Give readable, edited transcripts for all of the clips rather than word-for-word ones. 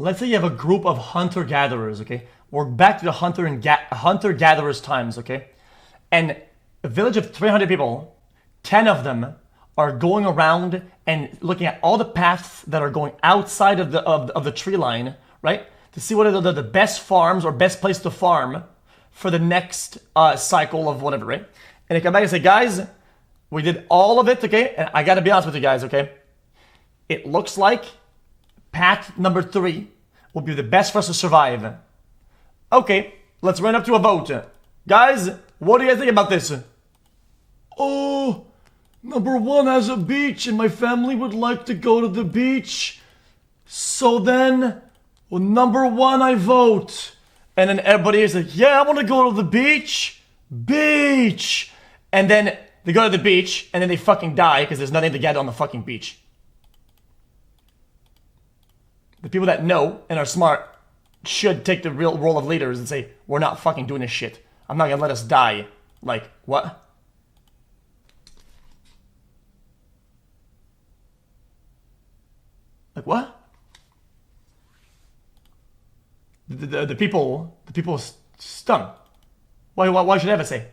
let's say you have a group of hunter-gatherers, okay? We're back to the hunter-gatherers times, okay? And a village of 300 people, 10 of them are going around and looking at all the paths that are going outside of the tree line, right? To see what are the best farms or best place to farm for the next cycle of whatever, right? And they come back and say, guys, we did all of it, okay? And I gotta be honest with you guys, okay? It looks like path number 3 will be the best for us to survive. Okay, let's run up to a vote. Guys, what do you guys think about this? Oh, number 1 has a beach and my family would like to go to the beach. So then, well, number 1, I vote. And then everybody is like, yeah, I want to go to the beach. Beach. And then they go to the beach and then they fucking die because there's nothing to get on the fucking beach. The people that know and are smart should take the real role of leaders and say, we're not fucking doing this shit. I'm not gonna let us die. Like, what? Like, what? The people stung. Why should I have a say?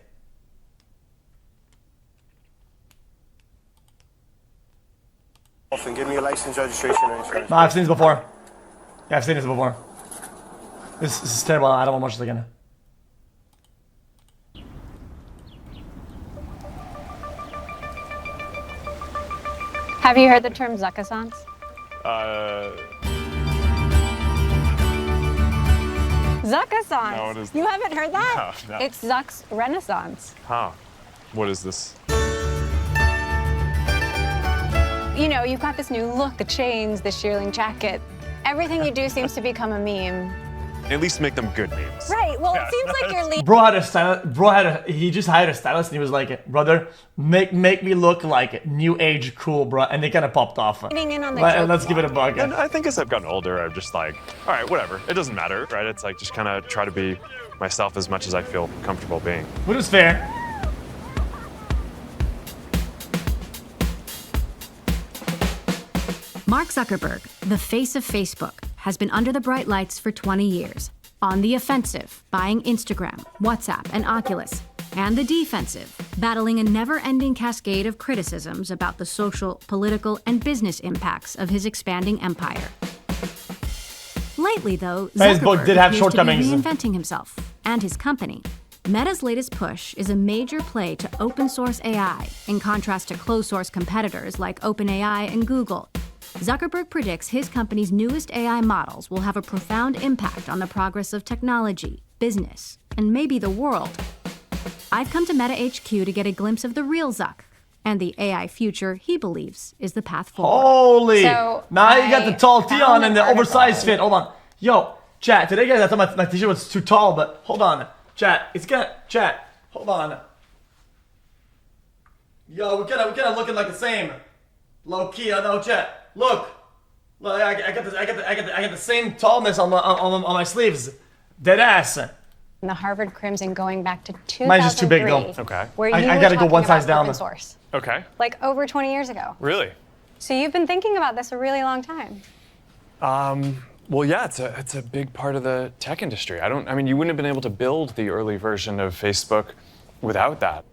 And give me your license, registration, and insurance. No, I've seen this before. Yeah, I've seen this before. This is terrible. I don't want to watch this again. Have you heard the term Zuckassance? Zuckassance! No, what is You haven't heard that? No. It's Zuck's Renaissance. Huh. What is this? You know, you've got this new look, the chains, the shearling jacket. Everything you do seems to become a meme. At least make them good memes. Right, well, it seems like you're leading. Bro had a stylist. He just hired a stylist and he was like, brother, make me look like new age cool, bro. And they kind of popped off. In on the Let's give it a bug. And I think as I've gotten older, I'm just like, all right, whatever. It doesn't matter, right? It's like just kind of try to be myself as much as I feel comfortable being. Which is fair. Mark Zuckerberg, the face of Facebook, has been under the bright lights for 20 years. On the offensive, buying Instagram, WhatsApp, and Oculus. And the defensive, battling a never-ending cascade of criticisms about the social, political, and business impacts of his expanding empire. Lately, though, Facebook Zuckerberg did have appears shortcomings. to be reinventing himself and his company. Meta's latest push is a major play to open source AI, in contrast to closed source competitors like OpenAI and Google. Zuckerberg predicts his company's newest AI models will have a profound impact on the progress of technology, business, and maybe the world. I've come to Meta HQ to get a glimpse of the real Zuck and the AI future he believes is the path forward. Holy! So, now you got the tall tee on found and an the oversized article. fit. Hold on. Yo, chat, today guys, I thought my t-shirt was too tall, but hold on. Chat, hold on. Yo, we're kind of looking like the same. Low key, I know, chat. Look, I got the same tallness on my sleeves. Dead ass. The Harvard Crimson going back to 2003. Mine's just too big, though. Okay. Where I you gotta were go one talking size about down. open source, Okay. like over 20 years ago. Really? So you've been thinking about this a really long time. Well, yeah, it's a big part of the tech industry. I mean, you wouldn't have been able to build the early version of Facebook without that.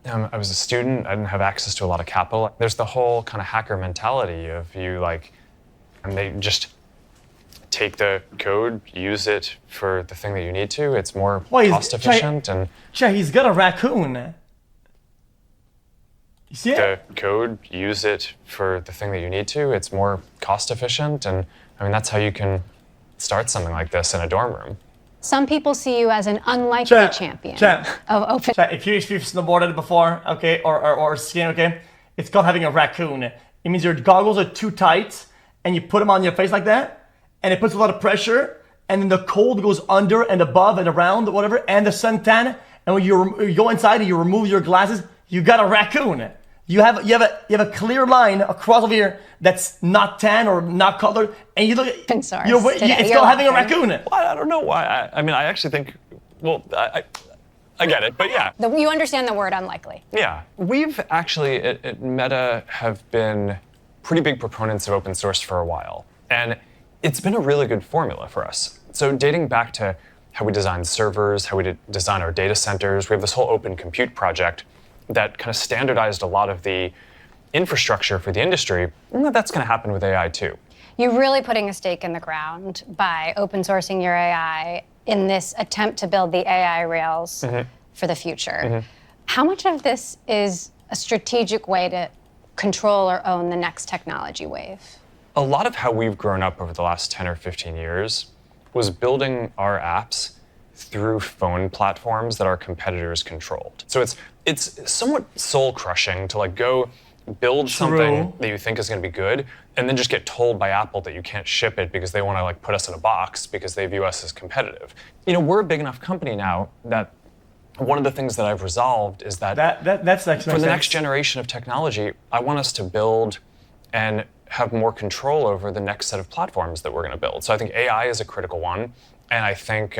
I was a student. I didn't have access to a lot of capital. There's the whole kind of hacker mentality of you like, and they just take the code, use it for the thing that you need to. It's more cost efficient and. Chat, he's got a raccoon. You see it? The code, use it for the thing that you need to. It's more cost efficient, and I mean that's how you can start something like this in a dorm room. Some people see you as an unlikely champion of open. Chat, if you've snowboarded before, okay, or skiing, okay, it's called having a raccoon. It means your goggles are too tight, and you put them on your face like that, and it puts a lot of pressure, and then the cold goes under and above and around, whatever, and the suntan. And when you go inside and you remove your glasses, you got a raccoon. You have a clear line across over here that's not tan or not colored, and you look at it's called having a raccoon. Well, I don't know why. I mean, I actually think, well, I get it, but yeah. You understand the word unlikely. Yeah. We've actually, at Meta, have been pretty big proponents of open source for a while. And It's been a really good formula for us. So dating back to how we design servers, how we design our data centers, we have this whole open compute project that kind of standardized a lot of the infrastructure for the industry. And that's going to happen with AI too. You're really putting a stake in the ground by open sourcing your AI in this attempt to build the AI rails for the future. How much of this is a strategic way to control or own the next technology wave? A lot of how we've grown up over the last 10 or 15 years was building our apps through phone platforms that our competitors controlled. So it's somewhat soul-crushing to like go build something that you think is going to be good and then just get told by Apple that you can't ship it because they want to like put us in a box because they view us as competitive. You know, we're a big enough company now that one of the things that I've resolved is that that's for the next generation of technology, I want us to build and have more control over the next set of platforms that we're going to build. So I think AI is a critical one, and I think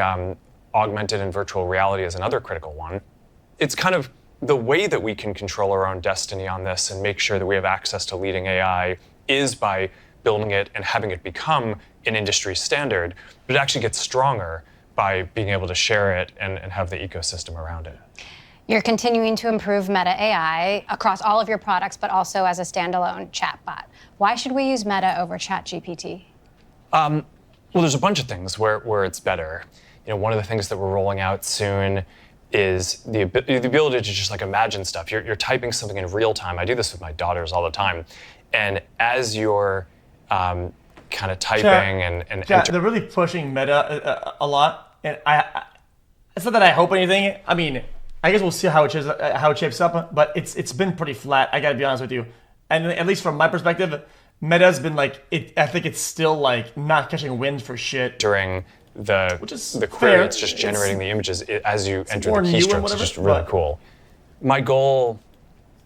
augmented and virtual reality is another critical one. It's kind of the way that we can control our own destiny on this and make sure that we have access to leading AI is by building it and having it become an industry standard, but it actually gets stronger by being able to share it and have the ecosystem around it. You're continuing to improve Meta AI across all of your products, but also as a standalone chatbot. Why should we use Meta over ChatGPT? Well, there's a bunch of things where it's better. You know, one of the things that we're rolling out soon is the ability to just like imagine stuff. You're typing something in real time. I do this with my daughters all the time. And as you're kind of typing and they're really pushing Meta a lot. And it's not that I hope anything. I mean, I guess we'll see how it shapes up, but it's been pretty flat. I gotta be honest with you, and at least from my perspective, Meta's been like I think it's still like not catching wind for shit during the query. fair. It's just generating the images as you enter more the new and keystrokes. whatever, It's just really but- cool. My goal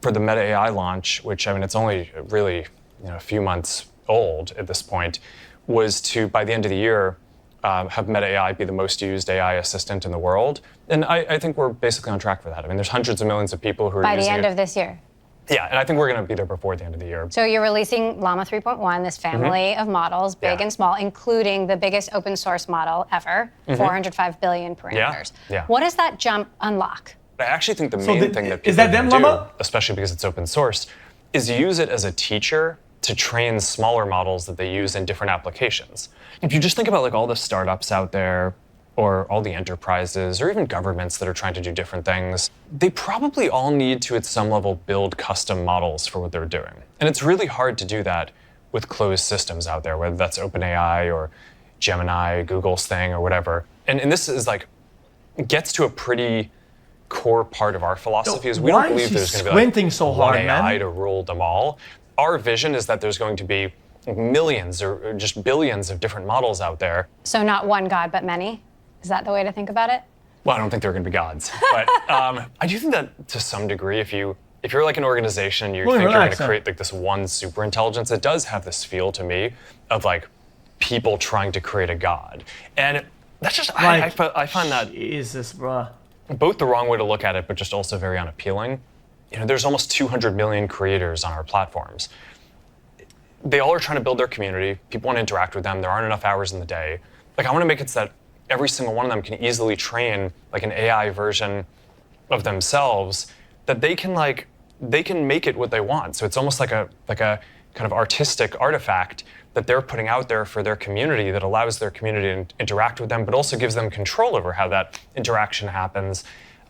for the Meta AI launch, which I mean it's only really a few months old at this point, was to by the end of the year. Have Meta AI be the most used AI assistant in the world. And I think we're basically on track for that. I mean, there's hundreds of millions of people who are using it. By the end of this year? Yeah, and I think we're going to be there before the end of the year. So you're releasing Llama 3.1, this family of models, big and small, including the biggest open source model ever, 405 billion parameters. Yeah. What does that jump unlock? I actually think the main thing that people is that them, can do, Llama? especially because it's open source, is use it as a teacher to train smaller models that they use in different applications. If you just think about like all the startups out there or all the enterprises or even governments that are trying to do different things, they probably all need to at some level build custom models for what they're doing. And it's really hard to do that with closed systems out there, whether that's OpenAI or Gemini, Google's thing or whatever. And this is like, gets to a pretty core part of our philosophy is we don't believe there's going to be squinting so one hard, AI man? to rule them all. Our vision is that there's going to be millions or just billions of different models out there. So not one God, but many? Is that the way to think about it? Well, I don't think they're going to be gods, but I do think that to some degree, if you're like an organization, you think you're going to create like this one super intelligence, it does have this feel to me of like people trying to create a god, and that's just I find that Jesus, bruh. both the wrong way to look at it, but just also very unappealing. You know, there's almost 200 million creators on our platforms. They all are trying to build their community. People want to interact with them. There aren't enough hours in the day. Like, I want to make it so that every single one of them can easily train like an AI version of themselves that they can make it what they want. So it's almost like a kind of artistic artifact that they're putting out there for their community that allows their community to interact with them, but also gives them control over how that interaction happens.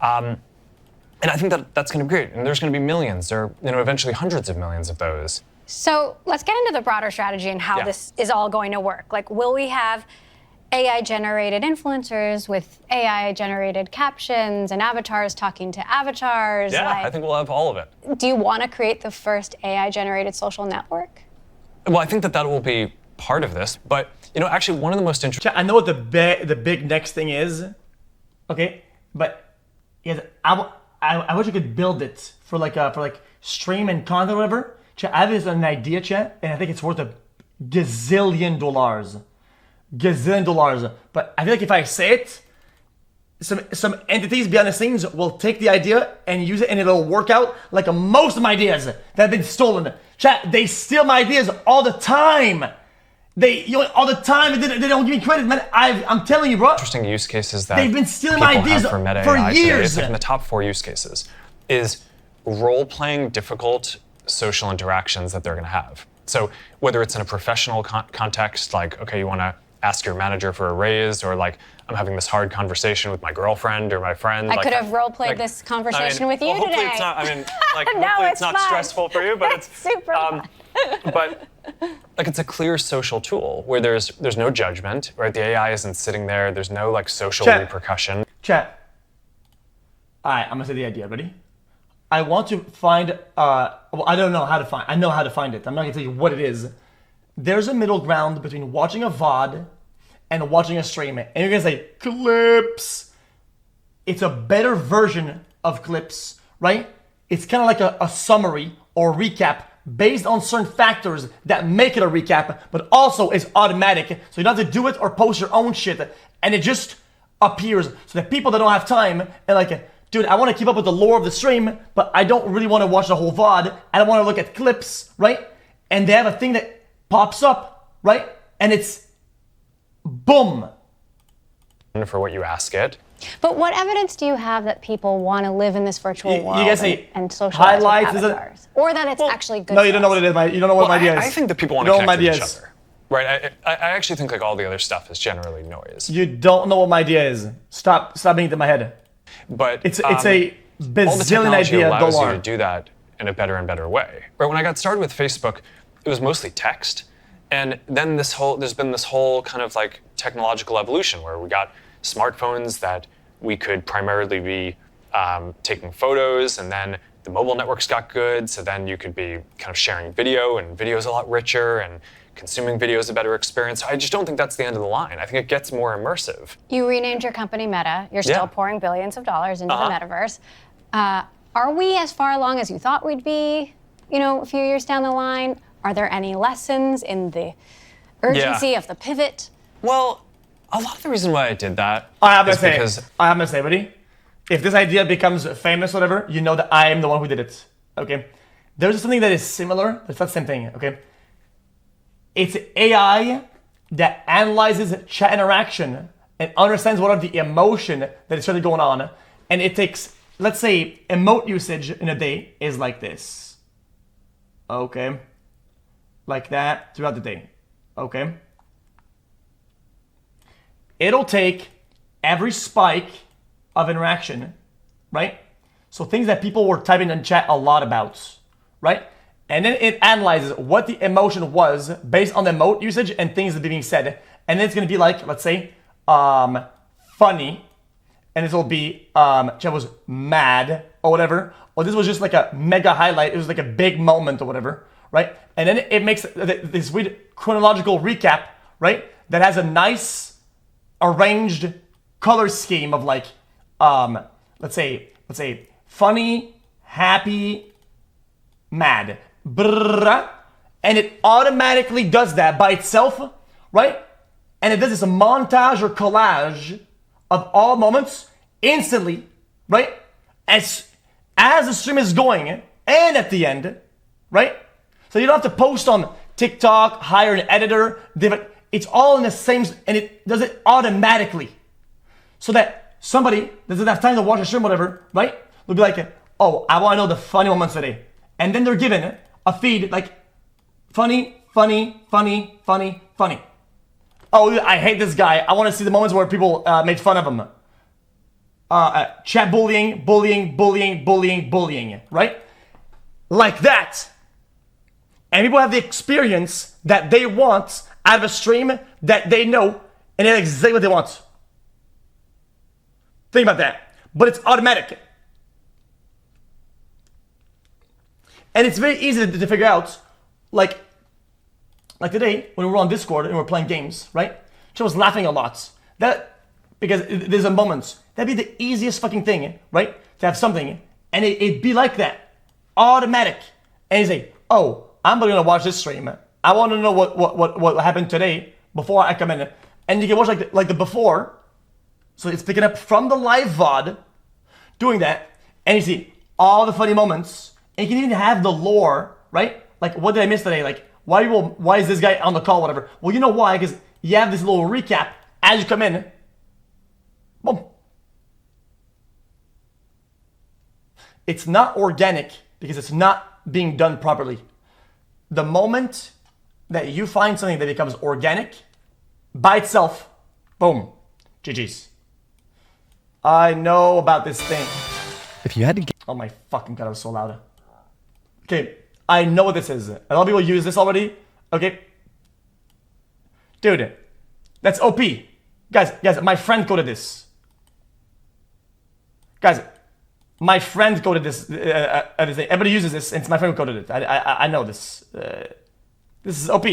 And I think that that's going to be great. And there's going to be millions, or eventually hundreds of millions of those. So let's get into the broader strategy and how this is all going to work. Like, will we have AI-generated influencers with AI-generated captions and avatars talking to avatars? Yeah, I think we'll have all of it. Do you want to create the first AI-generated social network? Well, I think that will be part of this. But, actually one of the most interesting... I know what the big next thing is, okay? But I wish you could build it for stream and content or whatever. I have an idea, chat, and I think it's worth $1 gazillion. $1 gazillion. But I feel like if I say it, some entities behind the scenes will take the idea and use it, and it'll work out like most of my ideas that have been stolen. Chat, they steal my ideas all the time. All the time, they don't give me credit, man. I'm telling you, bro. Interesting use cases that they've been stealing my people ideas have for Meta for AI today. years. It's like in the top 4 use cases is role-playing difficult social interactions that they're going to have. So whether it's in a professional context, like, okay, you want to ask your manager for a raise, or like, I'm having this hard conversation with my girlfriend or my friend. I could have role-played this conversation with you hopefully today. It's not, No, hopefully it's it's not fun. stressful for you, but it's super fun. but like, it's a clear social tool where there's no judgment, right? The AI isn't sitting there. There's no like social repercussion. Chat. All right, I'm gonna say the idea. Ready? I want to find. Well, I don't know how to find. I know how to find it. I'm not gonna tell you what it is. There's a middle ground between watching a VOD and watching a stream, and you're gonna say clips. It's a better version of clips, right? It's kind of like a summary or recap based on certain factors that make it a recap, but also is automatic. So you don't have to do it or post your own shit, and it just appears so that people that don't have time and like, dude, I want to keep up with the lore of the stream, but I don't really want to watch the whole VOD. I don't want to look at clips, right? And they have a thing that pops up, right? And it's boom. For what you ask it. But what evidence do you have that people want to live in this virtual world guys say and socialize with highlights, is it- avatars? Or that it's actually good No, for you don't know us? what it is. You don't know what my idea is. I think that people want You to don't know what connect my with idea each is. other. Right? I actually think like all the other stuff is generally noise. You don't know what my idea is. Stop being in my head. But It's a all the bazillion technology idea allows you dollar. to do that in a better and better way. Right? When I got started with Facebook, it was mostly text, and then there's been this whole kind of like technological evolution where we got smartphones that we could primarily be taking photos, and then the mobile networks got good, so then you could be kind of sharing video, and video is a lot richer, and consuming video is a better experience. I just don't think that's the end of the line. I think it gets more immersive. You renamed your company Meta. You're still pouring billions of dollars into the metaverse. Are we as far along as you thought we'd be, a few years down the line? Are there any lessons in the urgency of the pivot? Well, a lot of the reason why I did that I have to is say, because buddy, if this idea becomes famous, whatever, you know that I am the one who did it. Okay, there's something that is similar. It's not the same thing. Okay, it's AI that analyzes chat interaction and understands what are the emotion that is really going on, and it takes, let's say, emote usage in a day is like this. Okay, like that throughout the day. Okay. It'll take every spike of interaction, right? So things that people were typing in chat a lot about, right? And then it analyzes what the emotion was based on the emote usage and things that are being said. And then it's gonna be like, let's say, funny, and this will be, chat was mad or whatever, or this was just like a mega highlight, it was like a big moment or whatever, right? And then it makes this weird chronological recap, right? That has a nice arranged color scheme of like, let's say funny, happy, mad, brrrr, and it automatically does that by itself, right? And it does this montage or collage of all moments instantly, right? As the stream is going and at the end, right? So you don't have to post on TikTok, hire an editor, it's all in the same, and it does it automatically. So that somebody doesn't have time to watch a stream, whatever, right? They'll be like, oh, I want to know the funny moments today. And then they're given a feed like funny, funny, funny, funny, funny. Oh, I hate this guy. I want to see the moments where people made fun of him. Chat bullying, right? Like that. And people have the experience that they want out of a stream that they know, and it's exactly what they want. Think about that. But it's automatic. And it's very easy to figure out, like today, when we were on Discord and we were playing games, right? She was laughing a lot. Because there's a moment. That'd be the easiest fucking thing, right? To have something, and it'd be like that. Automatic. And you say, oh, I'm gonna watch this stream. I want to know what happened today before I come in. And you can watch like the before. So it's picking up from the live VOD, doing that. And you see all the funny moments. And you can even have the lore, right? Like, what did I miss today? Like, Why is this guy on the call, whatever? Well, you know why, because you have this little recap as you come in. Boom. It's not organic because it's not being done properly. The moment that you find something that becomes organic by itself, boom, GG's. I know about this thing. If you had to get... Oh my fucking god, I was so loud. Okay, I know what this is. A lot of people use this already. Okay. Dude, that's OP. Guys, my friend coded this. Guys, my friend coded this. Everybody uses this, and it's my friend who coded it. I know this. This is OP.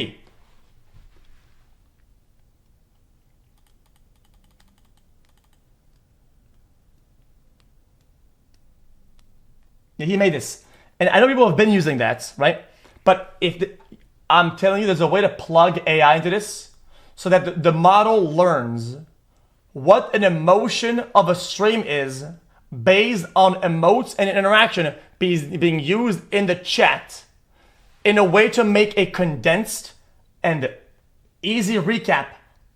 Yeah, he made this. And I know people have been using that, right? But I'm telling you, there's a way to plug AI into this so that the model learns what an emotion of a stream is based on emotes and interaction being used in the chat in a way to make a condensed and easy recap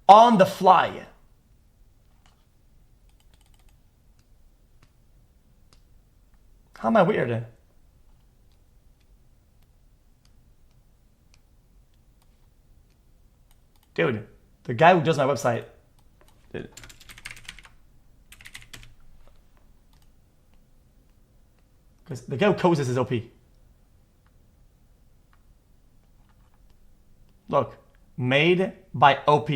on the fly. How am I weird? Dude, the guy who does my website. Dude. Because the guy who codes this is OP. Look, made by OP.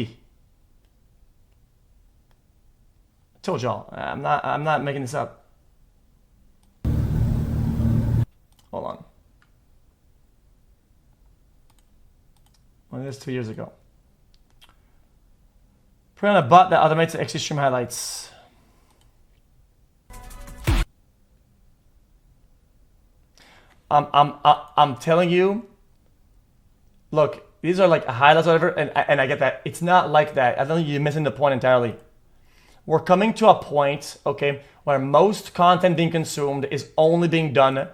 Told y'all, I'm not making this up. Hold on. Well, this 2 years ago. Put on a bot that automates the XQc stream highlights. I'm telling you. Look, these are like highlights, or whatever, and I get that. It's not like that. I think you're missing the point entirely. We're coming to a point, okay, where most content being consumed is only being done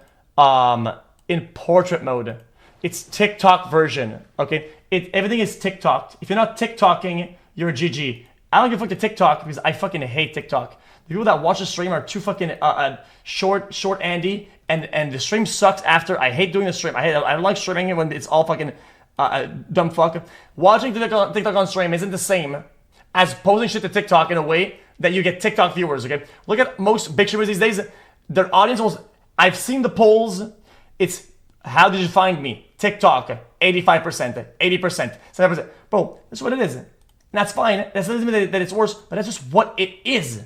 in portrait mode. It's TikTok version, okay? Everything is TikToked. If you're not TikToking, you're a GG. I don't give a fuck to TikTok because I fucking hate TikTok. The people that watch the stream are too fucking short Andy, and the stream sucks after. I hate doing the stream. I don't like streaming it when it's all fucking dumb fuck. Watching TikTok on stream isn't the same as posting shit to TikTok in a way that you get TikTok viewers, okay? Look at most big streamers these days. Their audience was, I've seen the polls. It's, how did you find me? TikTok, 85%, 80%, 7%. Bro, that's what it is. And that's fine. That doesn't mean that it's worse, but that's just what it is.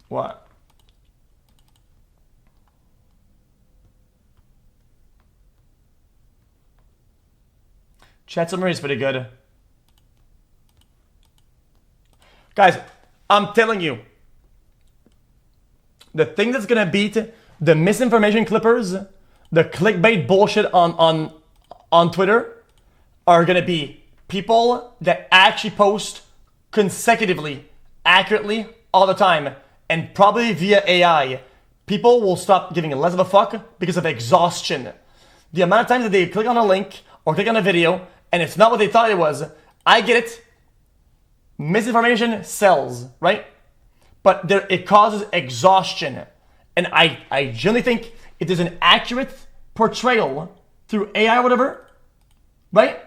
What? Chat summary is pretty good. Guys, I'm telling you, the thing that's gonna beat the misinformation clippers, the clickbait bullshit on Twitter, are gonna be people that actually post consecutively, accurately, all the time, and probably via AI. People will stop giving less of a fuck because of exhaustion. The amount of times that they click on a link or click on a video and it's not what they thought it was, I get it. Misinformation sells, right? But it causes exhaustion. And I genuinely think if there's an accurate portrayal through AI or whatever, right?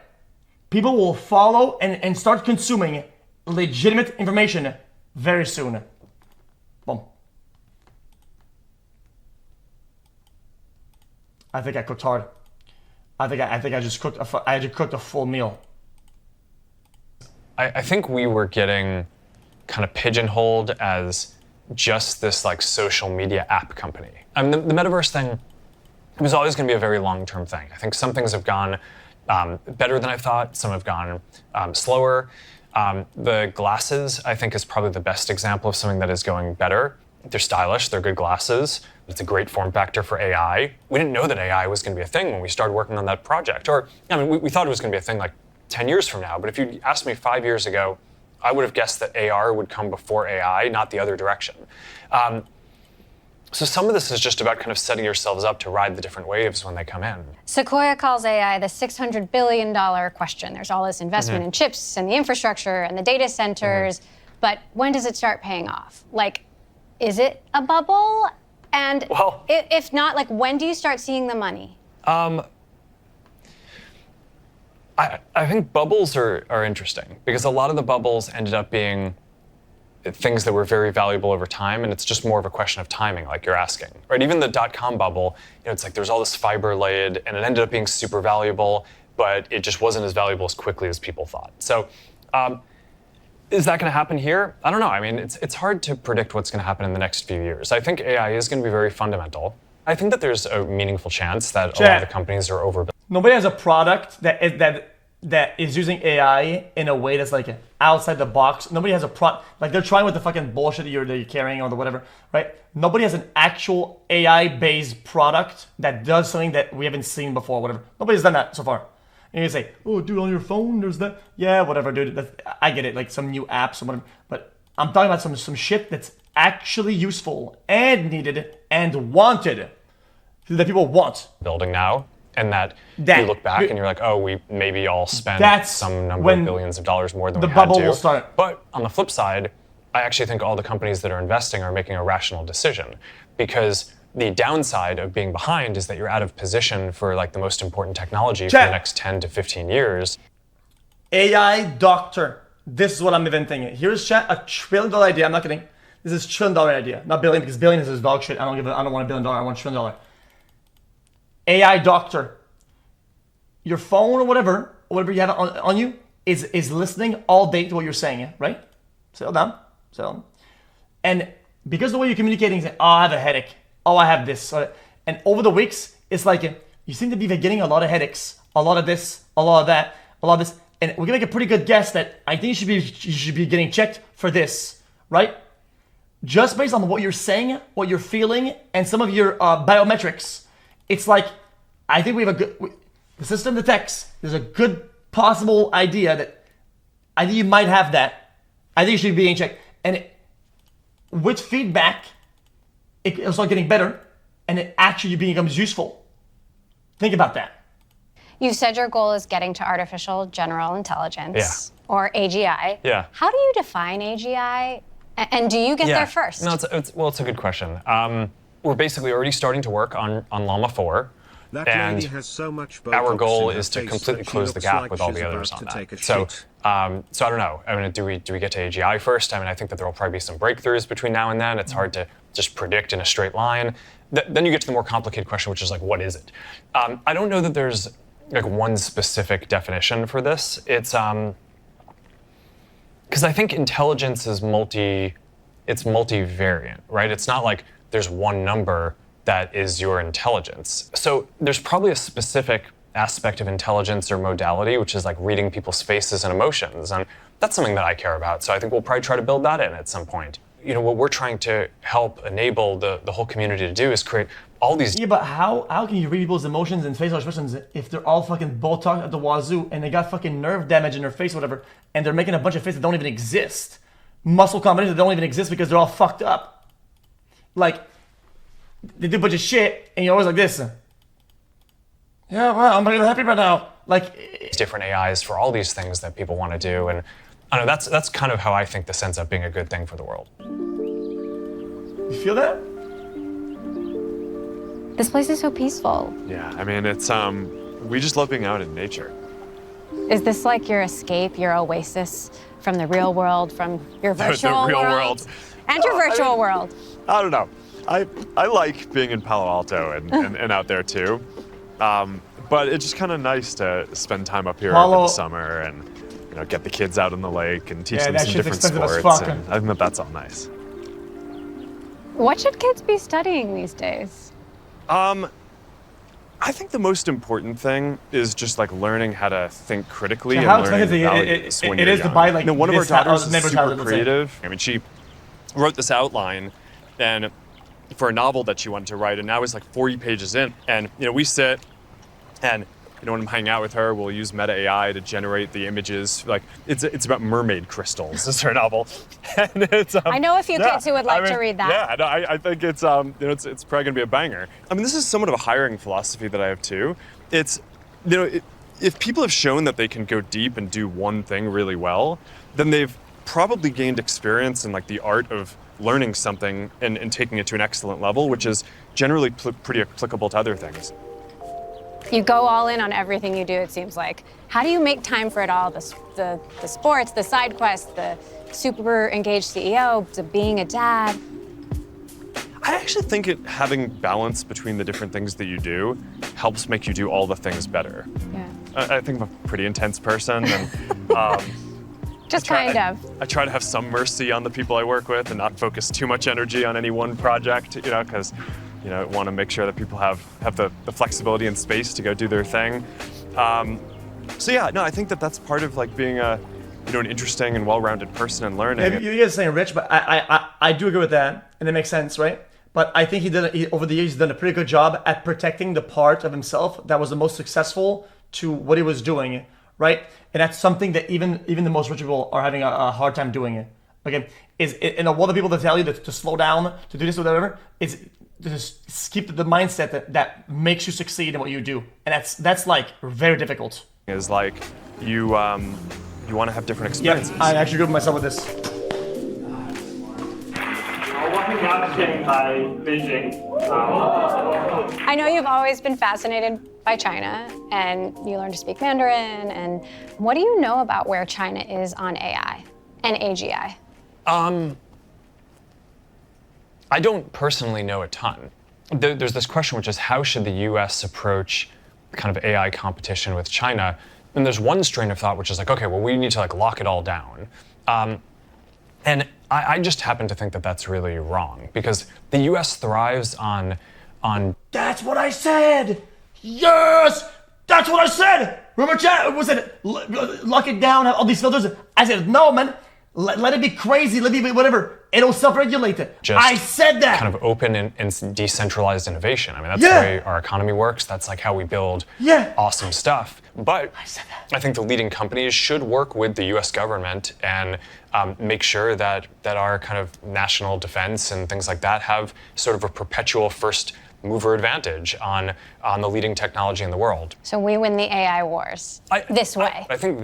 People will follow and start consuming legitimate information very soon. Boom. I think I cooked hard. I think I just cooked a full meal. I think we were getting kind of pigeonholed as just this like social media app company. I mean, the metaverse thing, it was always going to be a very long-term thing. I think some things have gone better than I thought. Some have gone slower. The glasses, I think, is probably the best example of something that is going better. They're stylish, they're good glasses. It's a great form factor for AI. We didn't know that AI was going to be a thing when we started working on that project. Or, I mean, we thought it was going to be a thing like 10 years from now. But if you asked me 5 years ago, I would have guessed that AR would come before AI, not the other direction. So some of this is just about kind of setting yourselves up to ride the different waves when they come in. Sequoia calls AI the $600 billion question. There's all this investment in chips and the infrastructure and the data centers, but when does it start paying off? Like, is it a bubble? And if not, like, when do you start seeing the money? I think bubbles are interesting because a lot of the bubbles ended up being things that were very valuable over time, and it's just more of a question of timing, like you're asking, right? Even the dot-com bubble, it's like there's all this fiber laid, and it ended up being super valuable, but it just wasn't as valuable as quickly as people thought. So, is that going to happen here? I don't know. I mean, it's hard to predict what's going to happen in the next few years. I think AI is going to be very fundamental. I think that there's a meaningful chance that a lot of the companies are overbuilt. Nobody has a product that is using AI in a way that's like outside the box. Nobody has a like they're trying with the fucking bullshit that you're carrying or the whatever, right? Nobody has an actual AI-based product that does something that we haven't seen before, whatever. Nobody's done that so far. And you say, oh, dude, on your phone, there's that. Yeah, whatever, dude. I get it, like some new apps or whatever. But I'm talking about some shit that's actually useful and needed and wanted that people want. Building now. And that you look back and you're like, oh, we maybe all spent some number of billions of dollars more than we had to. The bubble will start. But on the flip side, I actually think all the companies that are investing are making a rational decision, because the downside of being behind is that you're out of position for like the most important technology for the next 10 to 15 years. AI doctor. This is what I'm inventing. Here's chat, $1 trillion idea. I'm not kidding. This is $1 trillion idea, not billion, because billion is dog shit. I don't want $1 billion. I want $1 trillion. AI doctor. Your phone or whatever you have on you is listening all day to what you're saying, right? Settle down. And because the way you're communicating is, oh, I have a headache. Oh, I have this. And over the weeks, it's like you seem to be getting a lot of headaches, a lot of this, a lot of that, a lot of this. And we can make a pretty good guess that I think you should be getting checked for this, right? Just based on what you're saying, what you're feeling, and some of your biometrics. It's like, I think we have the system detects, there's a good possible idea that I think you might have that. I think you should be being checked. And with feedback, it'll start getting better, and it actually becomes useful. Think about that. You said your goal is getting to artificial general intelligence, or AGI. Yeah. How do you define AGI, and do you get there first? No, it's a good question. We're basically already starting to work on Llama 4. And has so much our goal is to completely close the gap with all the others on that. So I don't know. I mean, do we get to AGI first? I mean, I think that there will probably be some breakthroughs between now and then. It's hard to just predict in a straight line. Then you get to the more complicated question, which is like, what is it? I don't know that there's like one specific definition for this. It's because I think intelligence is multivariant, right? It's not like there's one number that is your intelligence. So there's probably a specific aspect of intelligence or modality, which is like reading people's faces and emotions. And that's something that I care about. So I think we'll probably try to build that in at some point. What we're trying to help enable the whole community to do is create all these... Yeah, but how can you read people's emotions and facial expressions if they're all fucking Botox at the wazoo and they got fucking nerve damage in their face or whatever, and they're making a bunch of faces that don't even exist? Muscle combinations that don't even exist because they're all fucked up. Like, they do a bunch of shit, and you're always like this. Yeah, well, I'm really happy right now. Like, different AIs for all these things that people want to do, and I don't know. That's kind of how I think this ends up being a good thing for the world. You feel that? This place is so peaceful. Yeah, I mean, it's we just love being out in nature. Is this like your escape, your oasis from the real world, from your virtual the real world, and your virtual world? I don't know. I like being in Palo Alto and out there too, but it's just kind of nice to spend time up here over the summer and get the kids out on the lake and teach them some different sports. And I think that's all nice. What should kids be studying these days? I think the most important thing is just like learning how to think critically and learning the values when you're young. To buy like one of our daughters is super child, creative. I mean, she wrote this outline and for a novel that she wanted to write, and now it's like 40 pages in. And we sit and when I'm hanging out with her, we'll use Meta AI to generate the images. Like it's about mermaid crystals. This is her novel, and it's. I know a few kids who would like to read that. Yeah, no, I think it's it's probably gonna be a banger. I mean, this is somewhat of a hiring philosophy that I have too. It's if people have shown that they can go deep and do one thing really well, then they've probably gained experience in like the art of learning something and taking it to an excellent level, which is generally pretty applicable to other things. You go all in on everything you do, it seems like. How do you make time for it all? The sports, the side quests, the super engaged CEO, the being a dad. I actually think having balance between the different things that you do helps make you do all the things better. Yeah. I think I'm a pretty intense person, and Just kind of. I try to have some mercy on the people I work with and not focus too much energy on any one project, because I want to make sure that people have the flexibility and space to go do their thing. So yeah, no, I think that's part of like being an interesting and well-rounded person and learning. You guys are saying rich, but I do agree with that, and it makes sense, right? But I think over the years he's done a pretty good job at protecting the part of himself that was the most successful to what he was doing, right? And that's something that even the most rich people are having a hard time doing. Okay, and a lot of people that tell you to slow down, to do this or whatever, is to just keep the mindset that makes you succeed in what you do, and that's like very difficult. Is like you want to have different experiences. Yeah, I actually agree with myself with this. I know you've always been fascinated by China, and you learned to speak Mandarin. And what do you know about where China is on AI and AGI? I don't personally know a ton. There's this question, which is how should the US approach kind of AI competition with China? And there's one strain of thought, which is like, okay, well, we need to like lock it all down. And I just happen to think that that's really wrong, because the US thrives on. That's what I said! Yes! That's what I said! Remember, chat? Was it lock it down, have all these filters? I said, no, man. Let it be crazy, let it be whatever. It'll self-regulate it. I said that. Kind of open and decentralized innovation. I mean, that's the way our economy works. That's like how we build awesome stuff. But I think the leading companies should work with the U.S. government and make sure that our kind of national defense and things like that have sort of a perpetual first mover advantage on the leading technology in the world. So we win the AI wars this way. I think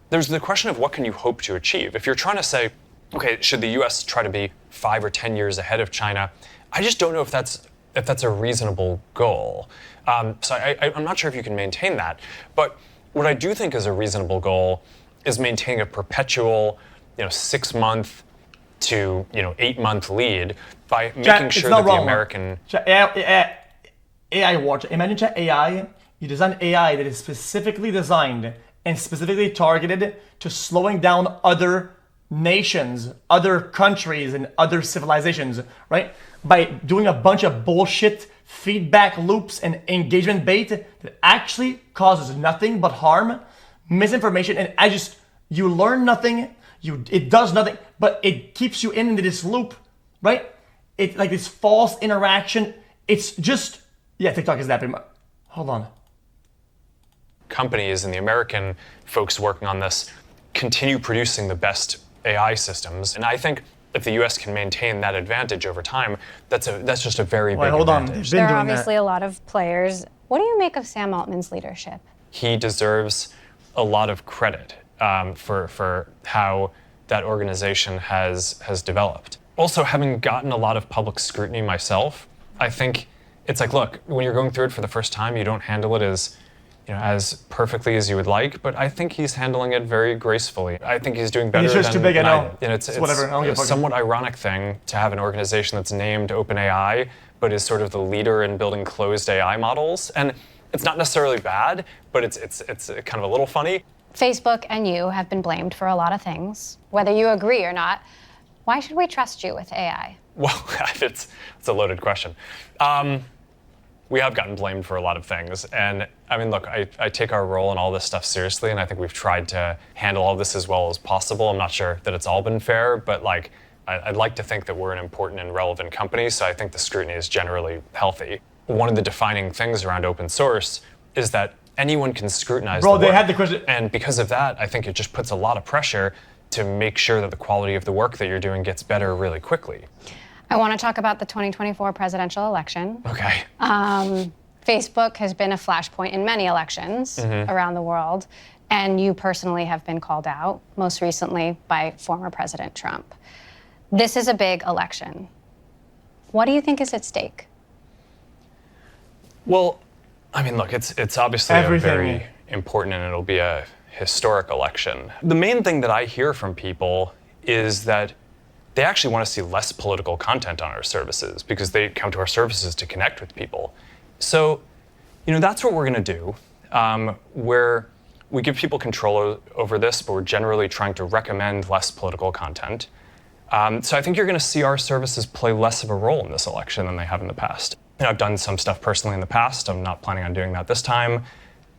there's the question of what can you hope to achieve. If you're trying to say, okay, should the U.S. try to be 5 or 10 years ahead of China? I just don't know if that's a reasonable goal. So I'm not sure if you can maintain that. But what I do think is a reasonable goal is maintaining a perpetual, 6-month to 8-month lead by making sure that the American AI watch. Imagine chat AI. You design AI that is specifically designed and specifically targeted to slowing down other nations, other countries, and other civilizations, right? By doing a bunch of bullshit feedback loops and engagement bait that actually causes nothing but harm, misinformation, and you learn nothing, it does nothing, but it keeps you into this loop, right? It's like this false interaction. It's just, TikTok is that pretty much. Hold on. Companies and the American folks working on this continue producing the best AI systems, and I think if the U.S. can maintain that advantage over time, that's just a very big advantage. There are obviously a lot of players. What do you make of Sam Altman's leadership? He deserves a lot of credit for how that organization has developed. Also, having gotten a lot of public scrutiny myself, I think it's like, look, when you're going through it for the first time, you don't handle it as perfectly as you would like, but I think he's handling it very gracefully. I think he's doing better he's just than too big, I know. It's whatever. a somewhat ironic thing to have an organization that's named OpenAI, but is sort of the leader in building closed AI models. And it's not necessarily bad, but it's kind of a little funny. Facebook and you have been blamed for a lot of things, whether you agree or not. Why should we trust you with AI? Well, it's a loaded question. We have gotten blamed for a lot of things. And I mean, look, I take our role in all this stuff seriously, and I think we've tried to handle all this as well as possible. I'm not sure that it's all been fair, but like, I'd like to think that we're an important and relevant company, so I think the scrutiny is generally healthy. One of the defining things around open source is that anyone can scrutinize Bro, the they work. had the question. And because of that, I think it just puts a lot of pressure to make sure that the quality of the work that you're doing gets better really quickly. I want to talk about the 2024 presidential election. Okay. Facebook has been a flashpoint in many elections around the world, and you personally have been called out, most recently by former President Trump. This is a big election. What do you think is at stake? Well, I mean, look, it's obviously Everything. a very important, and it'll be a historic election. The main thing that I hear from people is that they actually want to see less political content on our services because they come to our services to connect with people. So, that's what we're going to do, where we give people control over this, but we're generally trying to recommend less political content. So I think you're going to see our services play less of a role in this election than they have in the past. I've done some stuff personally in the past. I'm not planning on doing that this time.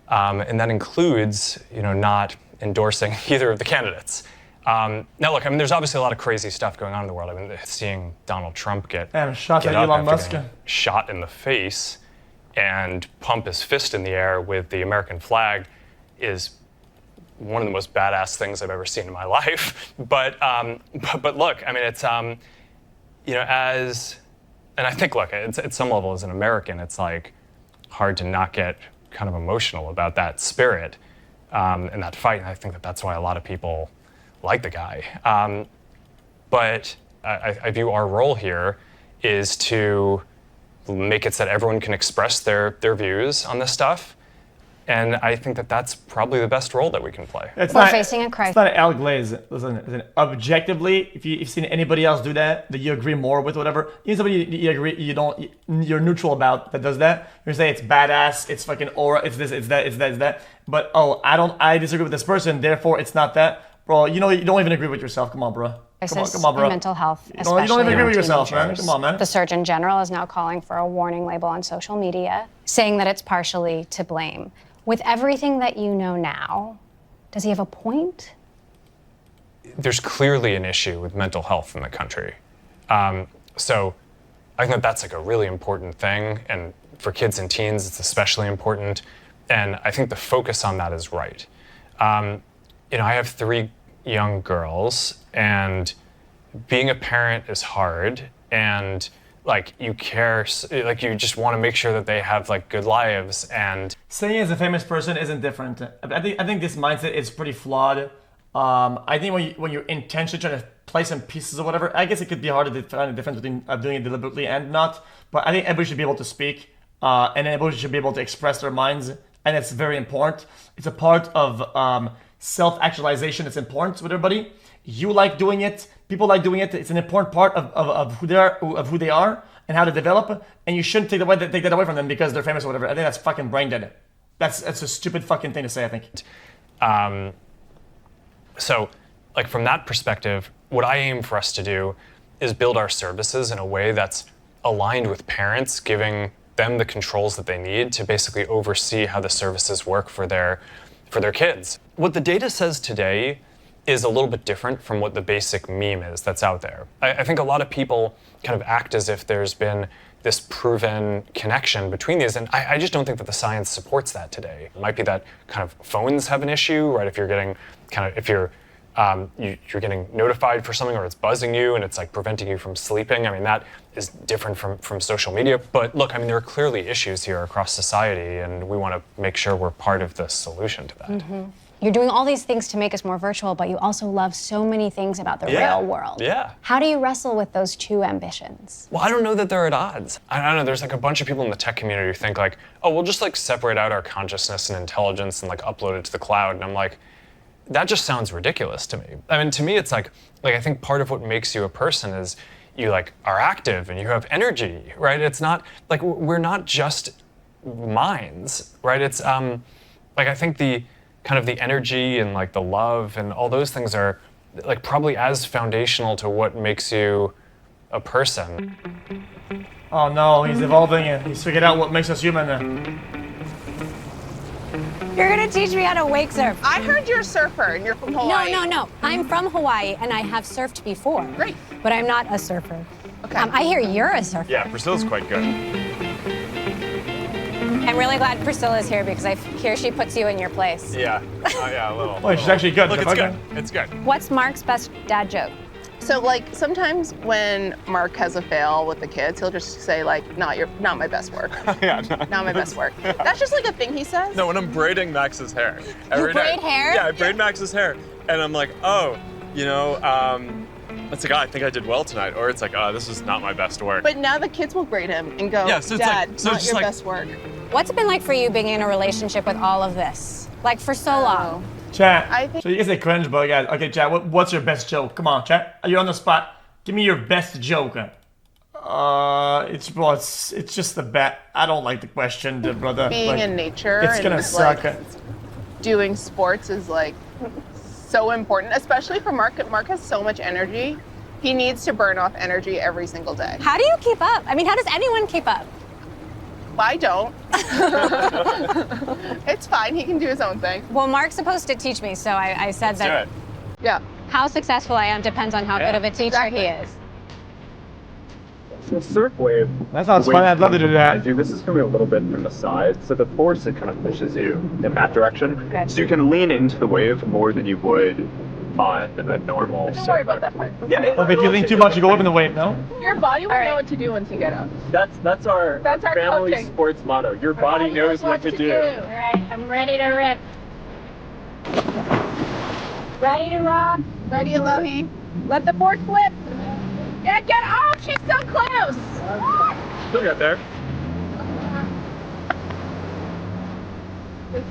And that includes, not endorsing either of the candidates. Now, look, there's obviously a lot of crazy stuff going on in the world. Seeing Donald Trump get shot get at up Elon after Musk. getting shot in the face and pump his fist in the air with the American flag is one of the most badass things I've ever seen in my life. But look, it's and I think, look, it's, at some level as an American, it's like hard to not get kind of emotional about that spirit and that fight. And I think that's why a lot of people like the guy. But I view our role here is to make it so that everyone can express their views on this stuff. And I think that's probably the best role that we can play. We're facing a crisis. It's not Al Glaze. Listen, objectively, if you've seen anybody else do that you agree more with, whatever, even somebody you agree, you're neutral about that does that, you say it's badass, it's fucking aura, it's this, it's that, it's that, it's that. But I disagree with this person, therefore it's not that. Bro, you don't even agree with yourself. Come on, bro. Come on, bro. And mental health, You especially don't even agree in with yourself, man. teenagers. Come on, man. The Surgeon General is now calling for a warning label on social media, saying that it's partially to blame. With everything that you know now, does he have a point? There's clearly an issue with mental health in the country. So I think that's like a really important thing. And for kids and teens, it's especially important. And I think the focus on that is right. I have 3 young girls, and being a parent is hard. And you care, you just want to make sure that they have good lives. And saying as a famous person isn't different. I think this mindset is pretty flawed. I think when you're intentionally trying to play some pieces or whatever, I guess it could be hard to find the difference between doing it deliberately and not. But I think everybody should be able to speak, and everybody should be able to express their minds, and it's very important. It's a part of self-actualization. It's important with everybody. You like doing it. People like doing it. It's an important part of who they are and how to develop. And you shouldn't take that away from them because they're famous or whatever. I think that's fucking brain dead. That's a stupid fucking thing to say, I think. So, from that perspective, what I aim for us to do is build our services in a way that's aligned with parents, giving them the controls that they need to basically oversee how the services work for their kids. What the data says today is a little bit different from what the basic meme is that's out there. I think a lot of people kind of act as if there's been this proven connection between these, and I just don't think that the science supports that today. It might be that kind of phones have an issue, right? If you're getting you're getting notified for something, or it's buzzing you and it's preventing you from sleeping. That is different from social media. But look, there are clearly issues here across society, and we want to make sure we're part of the solution to that. Mm-hmm. You're doing all these things to make us more virtual, but you also love so many things about the real world. Yeah. How do you wrestle with those 2 ambitions? Well, I don't know that they're at odds. I don't know, there's a bunch of people in the tech community who think we'll just separate out our consciousness and intelligence and upload it to the cloud. And I'm like, that just sounds ridiculous to me. To me, it's I think part of what makes you a person is you are active and you have energy, right? It's not we're not just minds, right? It's I think the kind of the energy and the love and all those things are probably as foundational to what makes you a person. Oh no, he's evolving and he's figured out what makes us human. You're gonna teach me how to wake surf. I heard you're a surfer and you're from Hawaii. No. I'm from Hawaii and I have surfed before. Great. But I'm not a surfer. Okay. I hear you're a surfer. Yeah, Brazil's quite good. I'm really glad Priscilla's here because I hear she puts you in your place. Yeah, yeah, a little. Oh, she's actually good. Look, it's Okay. good. It's good. What's Mark's best dad joke? So like sometimes when Mark has a fail with the kids, he'll just say like, not my best work. Yeah. Not my best work. That's just like a thing he says. No, when I'm braiding Max's hair. You braid hair? Yeah, I braid Max's hair. And I'm like, oh, it's like, oh, I think I did well tonight. Or it's like, oh, this is not my best work. But now the kids will grade him and go, Yeah, so it's Dad, like- so not it's your like- best work. What's it been like for you being in a relationship with all of this? Like for so long? Chat. I think- So you can say cringe, but guys, okay, chat. What's your best joke? Come on, chat. Are you on the spot? Give me your best joke. It's just the bet. I don't like the question, brother. Being Like, in nature it's and gonna suck. like doing sports is like so important, especially for Mark. Mark has so much energy. He needs to burn off energy every single day. How do you keep up? I mean, how does anyone keep up? I don't. It's fine. He can do his own thing. Well, Mark's supposed to teach me, so I said that Do it. Yeah. how successful I am depends on how good of a teacher he is. The surf wave. That sounds the fun. wave I'd love to do I that. do this is coming a little bit from the side, so the force it kind of pushes you in that direction. Okay. So you can lean into the wave more than you would on a normal. Don't worry about that part. Yeah, Well, if you lean too much, you go up in the wave, no? Your body will All right. know what to do once you get up. that's our family coaching. sports motto. Your body knows what to do. All right, I'm ready to rip. Ready to rock. Ready, Elohi? Let the board flip. Yeah, get off. She's so close. Still got there.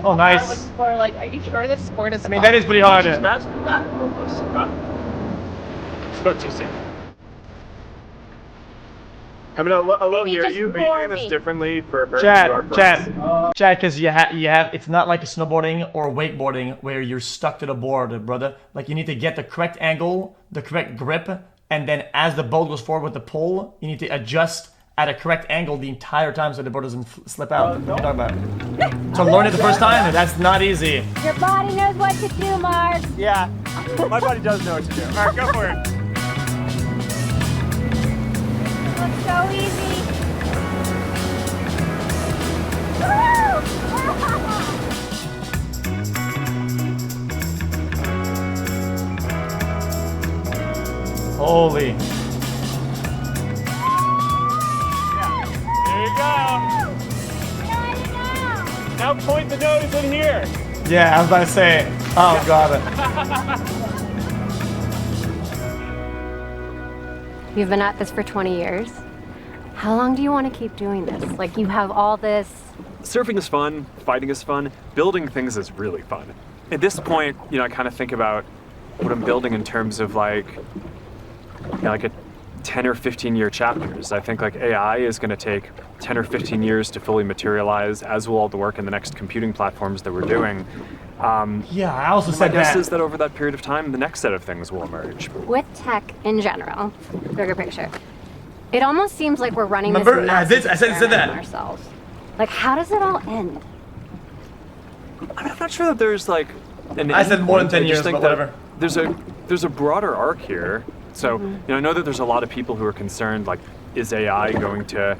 Oh, nice. For like, are you sure this sport is? I mean, that is pretty hard. That's spoke too soon. I mean, Alo, here, are you doing this differently for her? Chat, because you have, it's not like snowboarding or wakeboarding where you're stuck to the board, brother. Like, you need to get the correct angle, the correct grip, and then as the boat goes forward with the pole, you need to adjust at a correct angle the entire time so the boat doesn't slip out. What are you talking about? To learn it the first time, that's not easy. Your body knows what to do, Mark. Yeah, my body does know what to do. All right, go for it. Looks so easy. Holy. There you go. Now point the nose in here. Yeah, I was about to say, oh god. You've been at this for 20 years. How long do you want to keep doing this? Like, you have all this. Surfing is fun, fighting is fun, building things is really fun. At this point, I kind of think about what I'm building in terms of like a 10 or 15 year chapters. I think like AI is going to take 10 or 15 years to fully materialize, as will all the work in the next computing platforms that we're doing. Yeah, I also My said guess that. is that over that period of time, the next set of things will emerge. With tech in general, bigger picture, it almost seems like we're running Remember, this I massive said experiment that. on ourselves. Like, how does it all end? I'm not sure that there's like an I said end more than point. 10 I just years, think but that whatever. There's a broader arc here. So I know that there's a lot of people who are concerned, like, is AI going to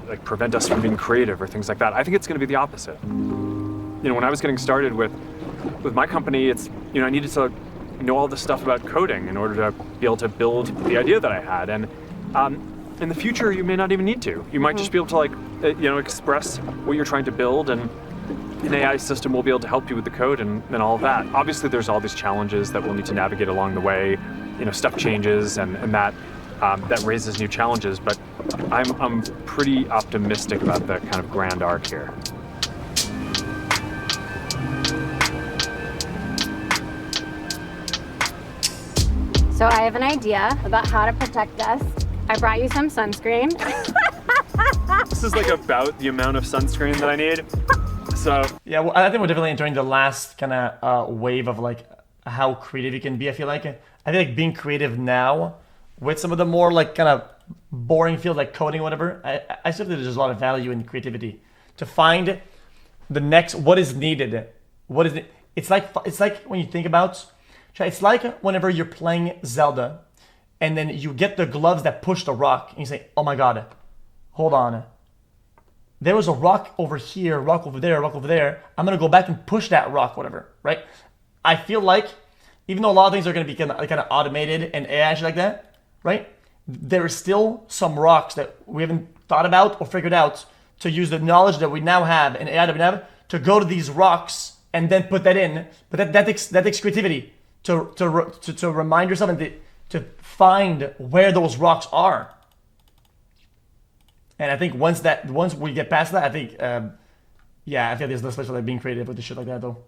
like prevent us from being creative or things like that? I think it's going to be the opposite. When I was getting started with my company, it's I needed to know all this stuff about coding in order to be able to build the idea that I had. And in the future, you may not even need to. You might just be able to like express what you're trying to build, and an AI system will be able to help you with the code and all of that. Obviously, there's all these challenges that we'll need to navigate along the way. Stuff changes, and that raises new challenges. But I'm pretty optimistic about the kind of grand arc here. So I have an idea about how to protect us. I brought you some sunscreen. This is like about the amount of sunscreen that I need. So Yeah, well, I think we're definitely entering the last kind of wave of like how creative you can be. I feel like being creative now with some of the more like kind of boring fields like coding or whatever, I still think there's a lot of value in creativity to find the next what is needed. What is it? It's like when you think about, it's like whenever you're playing Zelda and then you get the gloves that push the rock and you say, oh my god, hold on. there was a rock over here, rock over there, rock over there. I'm gonna go back and push that rock, whatever, right? I feel like even though a lot of things are gonna be kind of automated and AI and shit like that, right? There is still some rocks that we haven't thought about or figured out to use the knowledge that we now have and AI that we have to go to these rocks and then put that in. But that takes creativity to remind yourself and to find where those rocks are. And I think once we get past that, I think, I think there's less place for like being creative with the shit like that though.